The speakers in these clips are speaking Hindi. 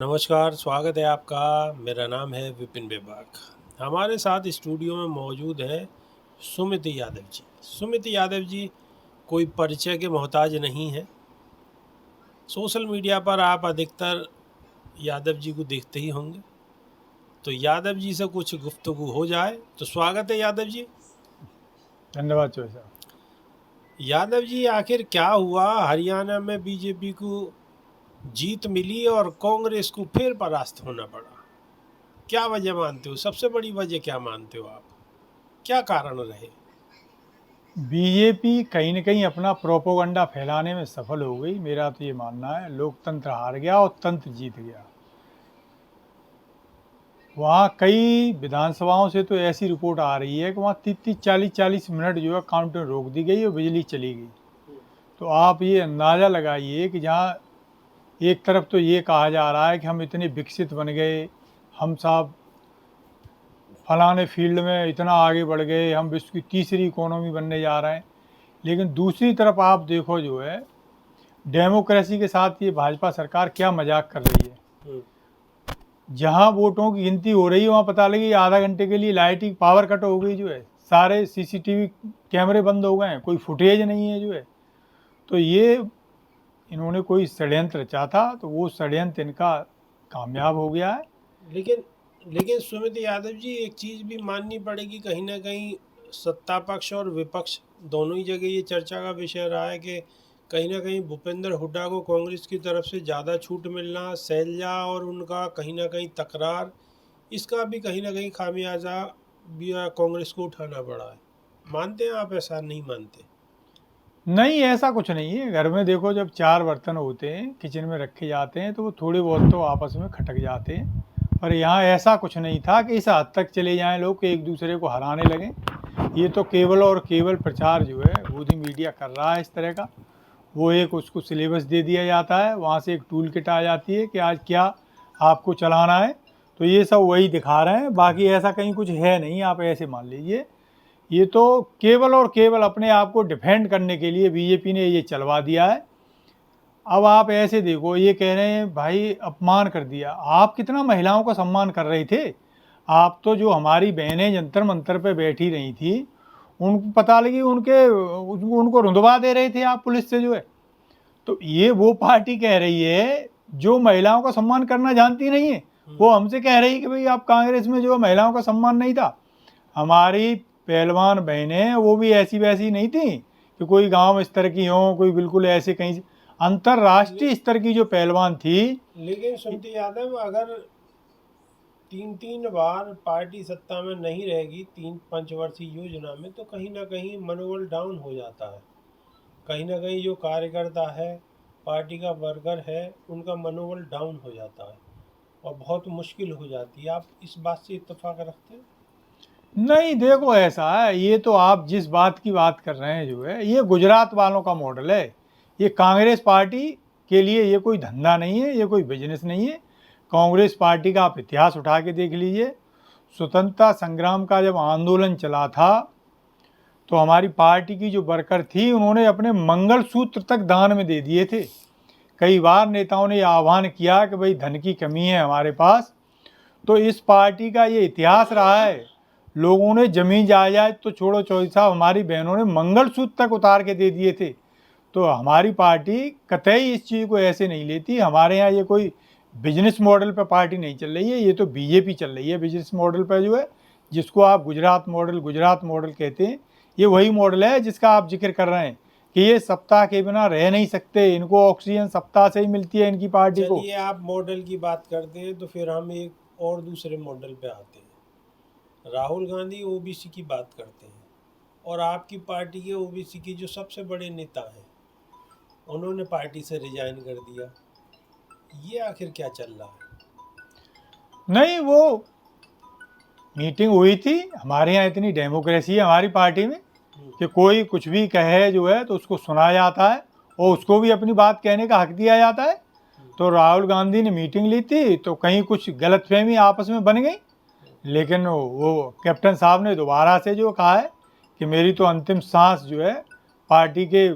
नमस्कार, स्वागत है आपका। मेरा नाम है विपिन बेबाक। हमारे साथ स्टूडियो में मौजूद हैं सुमित यादव जी। सुमित यादव जी कोई परिचय के मोहताज नहीं हैं। सोशल मीडिया पर आप अधिकतर यादव जी को देखते ही होंगे, तो यादव जी से कुछ गुफ्तगू हो जाए तो स्वागत है यादव जी। धन्यवाद चौधरी साहब। यादव जी, आखिर क्या हुआ? हरियाणा में बीजेपी को जीत मिली और कांग्रेस को फिर परास्त होना पड़ा। क्या वजह मानते हो? सबसे बड़ी वजह क्या मानते हो आप? क्या कारण रहे? बीजेपी कहीं न कहीं अपना प्रोपोगंडा फैलाने में सफल हो गई, मेरा तो ये मानना है। लोकतंत्र हार गया और तंत्र जीत गया। वहाँ कई विधानसभाओं से तो ऐसी रिपोर्ट आ रही है कि वहाँ 30-30, 40-40 मिनट जो है काउंटिंग रोक दी गई और बिजली चली गई। तो आप ये अंदाज़ा लगाइए कि जहाँ एक तरफ तो ये कहा जा रहा है कि हम इतने विकसित बन गए, हम साहब फलाने फील्ड में इतना आगे बढ़ गए, हम विश्व की तीसरी इकोनॉमी बनने जा रहे हैं। लेकिन दूसरी तरफ आप देखो जो है डेमोक्रेसी के साथ ये भाजपा सरकार क्या मजाक कर रही है। जहां वोटों की गिनती हो रही है वहां पता लगी आधा घंटे के लिए लाइटिंग पावर कट हो गई जो है, सारे सीसीटीवी कैमरे बंद हो गए हैं, कोई फुटेज नहीं है जो है। तो ये इन्होंने कोई षड्यंत्र रचा था, तो वो षड्यंत्र इनका कामयाब हो गया है। लेकिन लेकिन सुमित यादव जी, एक चीज़ भी माननी पड़ेगी, कहीं ना कहीं सत्ता पक्ष और विपक्ष दोनों ही जगह ये चर्चा का विषय रहा है कि कहीं ना कहीं भूपेंद्र हुड्डा को कांग्रेस की तरफ से ज़्यादा छूट मिलना, शैलजा और उनका कहीं ना कहीं तकरार, इसका भी कहीं ना कहीं खामियाजा भी कांग्रेस को उठाना पड़ा है। मानते हैं आप? ऐसा नहीं मानते? नहीं, ऐसा कुछ नहीं है। घर में देखो, जब 4 बर्तन होते हैं किचन में रखे जाते हैं तो वो थोड़े बहुत तो आपस में खटक जाते हैं। पर यहाँ ऐसा कुछ नहीं था कि इस हद तक चले जाएं लोग कि एक दूसरे को हराने लगें। ये तो केवल और केवल प्रचार जो है मोदी मीडिया कर रहा है इस तरह का। वो एक उसको सिलेबस दे दिया जाता है, वहाँ से एक टूल किट आ जाती है कि आज क्या आपको चलाना है, तो ये सब वही दिखा रहे हैं। बाकी ऐसा कहीं कुछ है नहीं, आप ऐसे मान लीजिए। ये तो केवल और केवल अपने आप को डिफेंड करने के लिए बीजेपी ने ये चलवा दिया है। अब आप ऐसे देखो, ये कह रहे हैं भाई अपमान कर दिया। आप कितना महिलाओं का सम्मान कर रहे थे। आप तो जो हमारी बहनें जंतर मंतर पे बैठी रही थी, उनको पता लगी उनको रुंधवा दे रहे थे आप पुलिस से जो है। तो ये वो पार्टी कह रही है जो महिलाओं का सम्मान करना जानती नहीं है। वो हमसे कह रही है कि भाई आप कांग्रेस में जो महिलाओं का सम्मान नहीं था। हमारी पहलवान बहनें वो भी ऐसी वैसी नहीं थी कि कोई गांव स्तर की हो, कोई बिल्कुल ऐसे कहीं अंतरराष्ट्रीय स्तर की जो पहलवान थी। लेकिन सुमित यादव, अगर 3-3 बार पार्टी सत्ता में नहीं रहेगी 3 पंचवर्षीय योजना में, तो कहीं ना कहीं मनोबल डाउन हो जाता है। कहीं ना कहीं जो कार्यकर्ता है, पार्टी का वर्कर है, उनका मनोबल डाउन हो जाता है और बहुत मुश्किल हो जाती है। आप इस बात से इत्तेफाक रखते हैं? नहीं, देखो ऐसा है, ये तो आप जिस बात की बात कर रहे हैं जो है, ये गुजरात वालों का मॉडल है। ये कांग्रेस पार्टी के लिए ये कोई धंधा नहीं है, ये कोई बिजनेस नहीं है। कांग्रेस पार्टी का आप इतिहास उठा के देख लीजिए। स्वतंत्रता संग्राम का जब आंदोलन चला था तो हमारी पार्टी की जो वर्कर थी उन्होंने अपने मंगलसूत्र तक दान में दे दिए थे। कई बार नेताओं ने यह आह्वान किया कि भाई धन की कमी है हमारे पास। तो इस पार्टी का ये इतिहास रहा है। लोगों ने जमीन जायदाद तो छोड़ो चौधरी साहब, हमारी बहनों ने मंगलसूत्र तक उतार के दे दिए थे। तो हमारी पार्टी कतई इस चीज़ को ऐसे नहीं लेती। हमारे यहाँ ये कोई बिजनेस मॉडल पर पार्टी नहीं चल रही है, ये तो बीजेपी चल रही है बिजनेस मॉडल पर जो है, जिसको आप गुजरात मॉडल कहते हैं। ये वही मॉडल है जिसका आप जिक्र कर रहे हैं कि ये सप्ताह के बिना रह नहीं सकते, इनको ऑक्सीजन सप्ताह से ही मिलती है इनकी पार्टी को। चलिए, आप मॉडल की बात करते हैं तो फिर हम एक और दूसरे मॉडल पे आते हैं। राहुल गांधी ओबीसी की बात करते हैं और आपकी पार्टी के ओबीसी की जो सबसे बड़े नेता हैं, उन्होंने पार्टी से रिजाइन कर दिया। ये आखिर क्या चल रहा है? नहीं, वो मीटिंग हुई थी। हमारे यहाँ इतनी डेमोक्रेसी है हमारी पार्टी में कि कोई कुछ भी कहे जो है तो उसको सुना जाता है और उसको भी अपनी बात कहने का हक दिया जाता है। तो राहुल गांधी ने मीटिंग ली थी तो कहीं कुछ गलतफहमी आपस में बन गई, लेकिन वो कैप्टन साहब ने दोबारा से जो कहा है कि मेरी तो अंतिम सांस जो है पार्टी के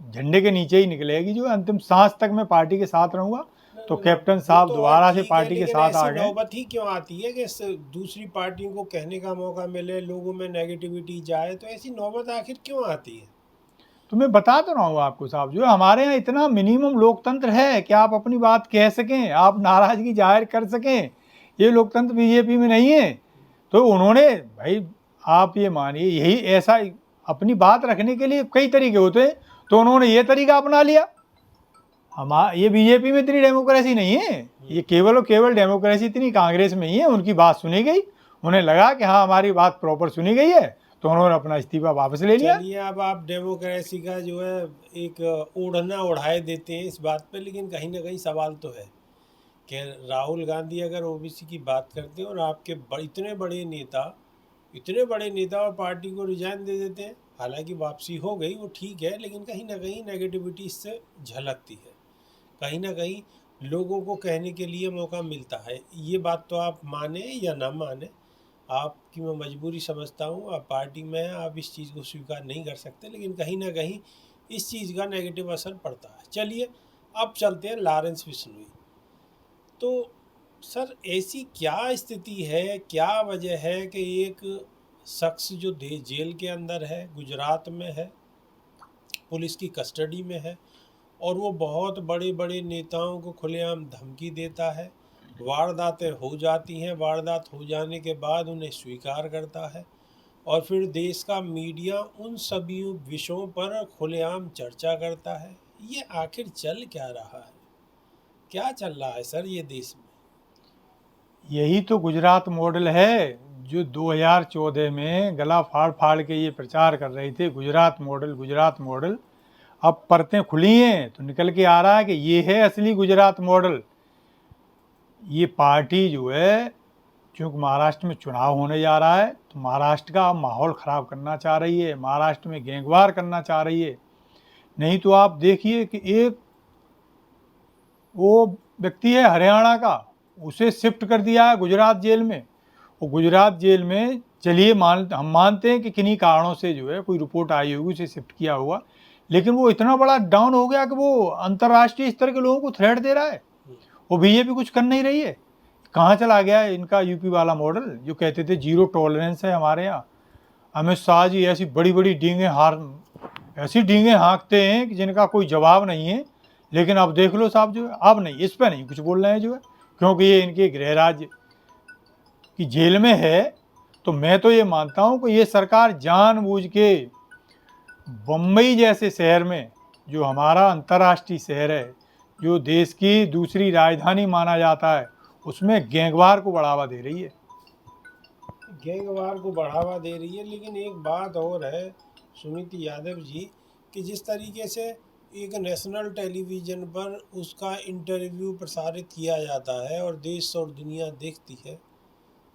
झंडे के नीचे ही निकलेगी, जो अंतिम सांस तक मैं पार्टी के साथ रहूँगा। तो कैप्टन वो साहब तो दोबारा से ठीक है, पार्टी के लेकिन साथ आ ऐसी गए। नौबत ही क्यों आती है कि दूसरी पार्टियों को कहने का मौका मिले, लोगों में नेगेटिविटी जाए, तो ऐसी नौबत आखिर क्यों आती है? तो मैं बता तो रहा हूँ आपको साहब, जो हमारे यहाँ इतना मिनिमम लोकतंत्र है कि आप अपनी बात कह सकें, आप नाराजगी जाहिर कर सकें, ये लोकतंत्र बीजेपी में नहीं है। तो उन्होंने, भाई आप ये मानिए, यही ऐसा अपनी बात रखने के लिए कई तरीके होते हैं, तो उन्होंने ये तरीका अपना लिया। ये बीजेपी में इतनी डेमोक्रेसी नहीं है, ये केवल और केवल डेमोक्रेसी इतनी कांग्रेस में ही है। उनकी बात सुनी गई, उन्हें लगा कि हाँ हमारी बात प्रॉपर सुनी गई है, तो उन्होंने अपना इस्तीफा वापस ले लिया। चलिए, अब आप डेमोक्रेसी का जो है एक ओढ़ना ओढ़ाए देते हैं इस बात पे, लेकिन कहीं ना कहीं सवाल तो है कि राहुल गांधी अगर ओबीसी की बात करते हैं और आपके इतने बड़े नेता और पार्टी को रिजाइन दे देते हैं, हालांकि वापसी हो गई वो ठीक है, लेकिन कहीं ना कहीं नेगेटिविटी इससे झलकती है। कहीं ना कहीं लोगों को कहने के लिए मौका मिलता है। ये बात तो आप माने या ना माने, आपकी मैं मजबूरी समझता हूँ, आप पार्टी में हैं, आप इस चीज़ को स्वीकार नहीं कर सकते, लेकिन कहीं ना कहीं इस चीज़ का नेगेटिव असर पड़ता है। चलिए, अब चलते हैं लॉरेंस बिश्नोई। तो सर, ऐसी क्या स्थिति है, क्या वजह है कि एक शख्स जो जेल के अंदर है, गुजरात में है, पुलिस की कस्टडी में है, और वो बहुत बड़े बड़े नेताओं को खुलेआम धमकी देता है, वारदातें हो जाती हैं, वारदात हो जाने के बाद उन्हें स्वीकार करता है, और फिर देश का मीडिया उन सभी विषयों पर खुलेआम चर्चा करता है। ये आखिर चल क्या रहा है? क्या चल रहा है सर ये देश में? यही तो गुजरात मॉडल है, जो 2014 में गला फाड़ फाड़ के ये प्रचार कर रहे थे, गुजरात मॉडल गुजरात मॉडल। अब परतें खुली हैं तो निकल के आ रहा है कि ये है असली गुजरात मॉडल। ये पार्टी जो है, क्योंकि महाराष्ट्र में चुनाव होने जा रहा है, तो महाराष्ट्र का माहौल ख़राब करना चाह रही है, महाराष्ट्र में गैंगवार करना चाह रही है। नहीं तो आप देखिए कि एक वो व्यक्ति है हरियाणा का, उसे शिफ्ट कर दिया है गुजरात जेल में। वो गुजरात जेल में, चलिए हम मानते हैं कि किन्हीं कारणों से जो है कोई रिपोर्ट आई होगी, उसे शिफ्ट किया होगा, लेकिन वो इतना बड़ा डाउन हो गया कि वो अंतर्राष्ट्रीय स्तर के लोगों को थ्रेट दे रहा है। वो बीजेपी कुछ कर नहीं रही है। कहाँ चला गया है इनका यूपी वाला मॉडल, जो कहते थे जीरो टॉलरेंस है हमारे यहाँ। अमित शाह जी ऐसी बड़ी बड़ी ऐसी डींगे हाँकते हैं कि जिनका कोई जवाब नहीं है। लेकिन अब देख लो साहब, जो है अब नहीं, इस पर नहीं कुछ बोल रहे हैं जो है, क्योंकि ये इनके गृह राज्य की जेल में है। तो मैं तो ये मानता हूँ कि ये सरकार जानबूझ के बम्बई जैसे शहर में, जो हमारा अंतर्राष्ट्रीय शहर है, जो देश की दूसरी राजधानी माना जाता है, उसमें गैंगवार को बढ़ावा दे रही है। गैंगवार को बढ़ावा दे रही है, लेकिन एक बात और है सुमित यादव जी, कि जिस तरीके से एक नेशनल टेलीविज़न पर उसका इंटरव्यू प्रसारित किया जाता है और देश और दुनिया देखती है,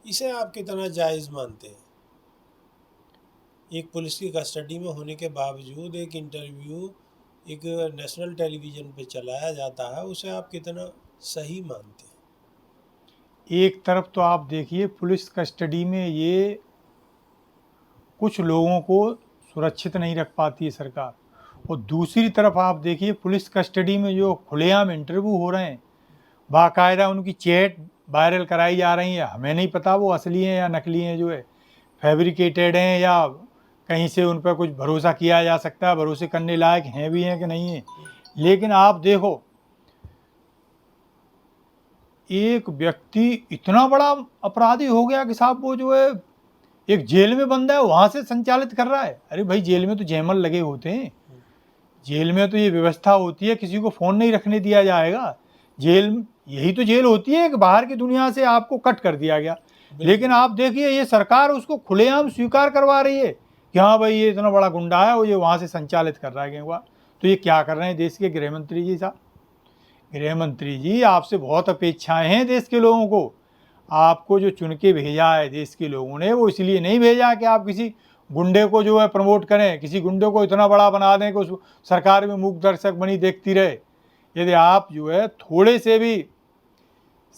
इसे आप कितना जायज़ मानते हैं? एक पुलिस की कस्टडी में होने के बावजूद एक इंटरव्यू एक नेशनल टेलीविज़न पे चलाया जाता है, उसे आप कितना सही मानते हैं? एक तरफ तो आप देखिए, पुलिस कस्टडी में ये कुछ लोगों को सुरक्षित नहीं रख पाती है सरकार, और दूसरी तरफ आप देखिए पुलिस कस्टडी में जो खुलेआम इंटरव्यू हो रहे हैं, बाकायदा उनकी चैट वायरल कराई जा रही है। हमें नहीं पता वो असली हैं या नकली हैं, जो है फैब्रिकेटेड हैं, या कहीं से उन पर कुछ भरोसा किया जा सकता है, भरोसे करने लायक हैं भी हैं कि नहीं है। लेकिन आप देखो, एक व्यक्ति इतना बड़ा अपराधी हो गया कि साहब वो जो है एक जेल में बंद है, वहाँ से संचालित कर रहा है। अरे भाई, जेल में तो जयमल लगे होते हैं, जेल में तो ये व्यवस्था होती है, किसी को फ़ोन नहीं रखने दिया जाएगा। जेल, यही तो जेल होती है कि बाहर की दुनिया से आपको कट कर दिया गया। लेकिन आप देखिए, ये सरकार उसको खुलेआम स्वीकार करवा रही है कि हाँ भाई ये इतना बड़ा गुंडा है और ये वहाँ से संचालित कर रहा है गैंगवार। तो ये क्या कर रहे हैं देश के गृह मंत्री जी साहब? गृह मंत्री जी, आपसे बहुत अपेक्षाएं हैं देश के लोगों को। आपको जो चुन के भेजा है देश के लोगों ने, वो इसलिए नहीं भेजा कि आप किसी गुंडे को जो है प्रमोट करें, किसी गुंडे को इतना बड़ा बना दें कि उस सरकार में मूक दर्शक बनी देखती रहे। यदि आप जो है थोड़े से भी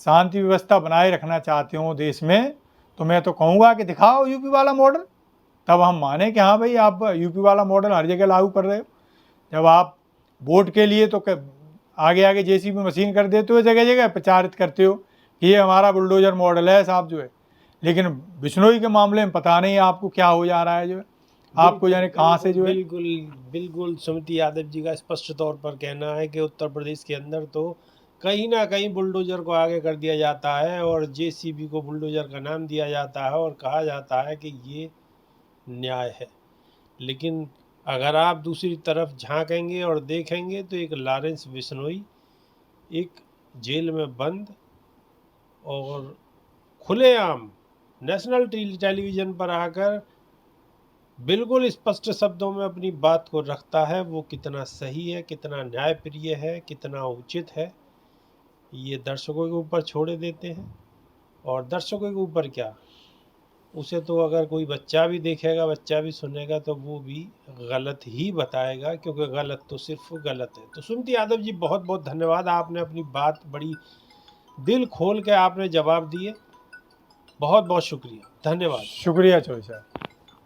शांति व्यवस्था बनाए रखना चाहते हो देश में, तो मैं तो कहूँगा कि दिखाओ यूपी वाला मॉडल, तब हम माने कि हाँ भाई आप यूपी वाला मॉडल हर जगह लागू कर रहे हो। जब आप वोट के लिए तो आगे आगे जेसीबी मशीन कर देते हो, जगह जगह प्रचारित करते हो कि ये हमारा बुलडोजर मॉडल है साहब जो है। लेकिन बिश्नोई के मामले में पता नहीं आपको क्या हो जा रहा है जो है, आपको जाने कहाँ से जो है। बिल्कुल बिल्कुल सुमित यादव जी का स्पष्ट तौर पर कहना है कि उत्तर प्रदेश के अंदर तो कहीं ना कहीं बुलडोजर को आगे कर दिया जाता है और जेसीबी को बुलडोजर का नाम दिया जाता है और कहा जाता है कि ये न्याय है। लेकिन अगर आप दूसरी तरफ झांकेंगे और देखेंगे तो एक लॉरेंस बिश्नोई एक जेल में बंद और खुलेआम नेशनल टेलीविज़न पर आकर बिल्कुल स्पष्ट शब्दों में अपनी बात को रखता है। वो कितना सही है, कितना न्यायप्रिय है, कितना उचित है, ये दर्शकों के ऊपर छोड़े देते हैं। और दर्शकों के ऊपर क्या, उसे तो अगर कोई बच्चा भी देखेगा, बच्चा भी सुनेगा तो वो भी गलत ही बताएगा, क्योंकि गलत तो सिर्फ गलत है। तो सुमित यादव जी बहुत बहुत धन्यवाद, आपने अपनी बात बड़ी दिल खोल के आपने जवाब दिए। बहुत बहुत शुक्रिया, धन्यवाद। शुक्रिया चौधरी साहब।